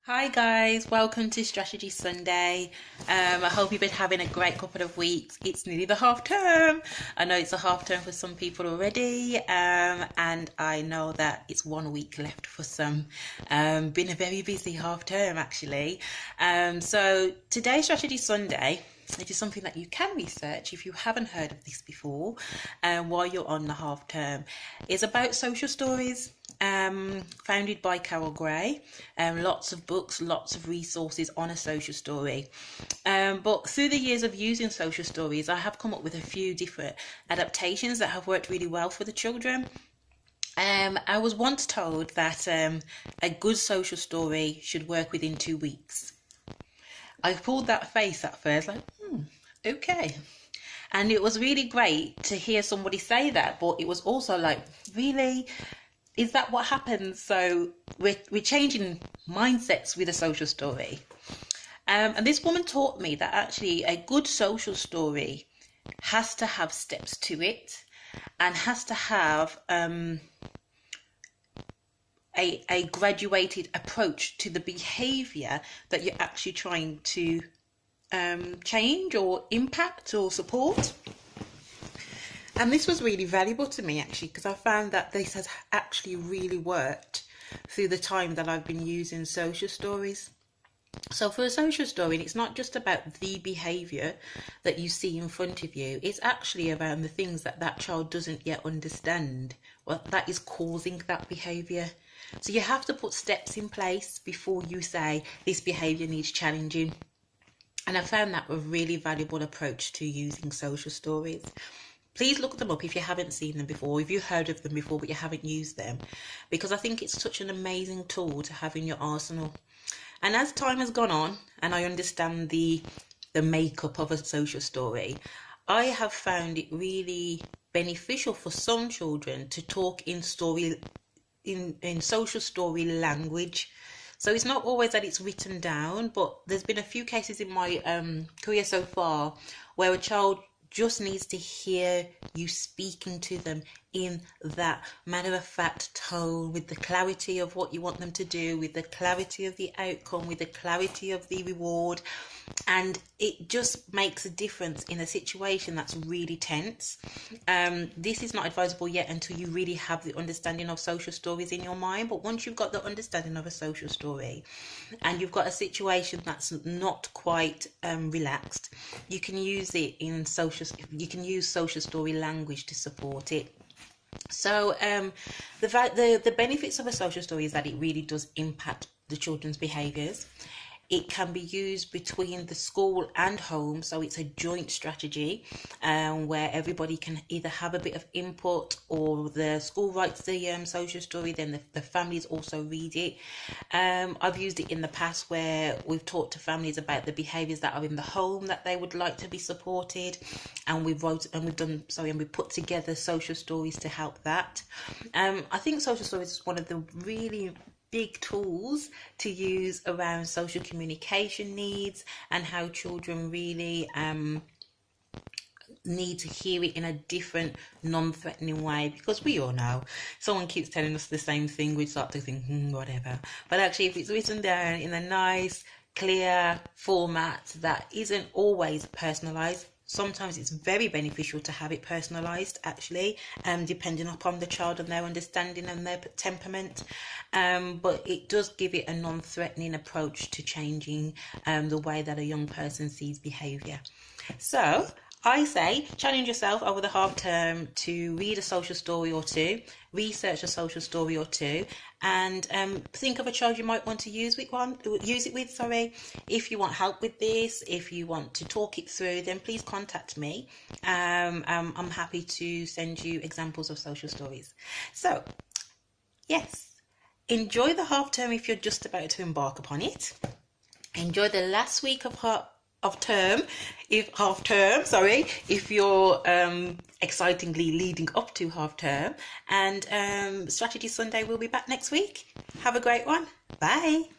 Hi guys, welcome to Strategy Sunday. I hope you've been having a great couple of weeks. It's nearly the half term. I know it's a half term for some people already, and I know that it's 1 week left for some. Been a very busy half term actually. So today's Strategy Sunday, it is something that you can research if you haven't heard of this before, while you're on the half term. It's about social stories. Founded by Carol Gray. Lots of books, lots of resources on a social story. But through the years of using social stories, I have come up with a few different adaptations that have worked really well for the children. I was once told that a good social story should work within 2 weeks. I pulled that face at first, like, okay. And it was really great to hear somebody say that, but it was also like, really? Is that what happens? So we're changing mindsets with a social story. And this woman taught me that actually a good social story has to have steps to it and has to have a graduated approach to the behavior that you're actually trying to change or impact or support. And this was really valuable to me actually, because I found that this has actually really worked through the time that I've been using social stories. So for a social story, it's not just about the behaviour that you see in front of you. It's actually around the things that that child doesn't yet understand, well, that is causing that behaviour. So you have to put steps in place before you say this behaviour needs challenging. And I found that a really valuable approach to using social stories. Please look them up if you haven't seen them before, if you've heard of them before but you haven't used them, because I think it's such an amazing tool to have in your arsenal. And as time has gone on and I understand the makeup of a social story, I have found it really beneficial for some children to talk in social story language. So it's not always that it's written down, but there's been a few cases in my career so far where a child just needs to hear you speaking to them in that matter-of-fact tone, with the clarity of what you want them to do, with the clarity of the outcome, with the clarity of the reward. And it just makes a difference in a situation that's really tense. This is not advisable yet until you really have the understanding of social stories in your mind. But once you've got the understanding of a social story and you've got a situation that's not quite relaxed, you can use it in you can use social story language to support it. So the benefits of a social story is that it really does impact the children's behaviours. It can be used between the school and home, so it's a joint strategy where everybody can either have a bit of input, or the school writes the social story, then the families also read it. I've used it in the past where we've talked to families about the behaviours that are in the home that they would like to be supported, and we put together social stories to help that. I think social stories is one of the really big tools to use around social communication needs and how children really need to hear it in a different, non-threatening way, because we all know someone keeps telling us the same thing, we start to think whatever. But actually, if it's written down in a nice, clear format that isn't always personalized, sometimes it's very beneficial to have it personalized actually, depending upon the child and their understanding and their temperament, but it does give it a non-threatening approach to changing the way that a young person sees behavior. So I say challenge yourself over the half term to read a social story or two, research a social story or two, and think of a child you might want to use it with. If you want help with this, if you want to talk it through, then please contact me. I'm happy to send you examples of social stories. So yes, enjoy the half term if you're just about to embark upon it. Enjoy the last week of if you're excitingly leading up to half term. And Strategy Sunday will be back next week. Have a great one. Bye.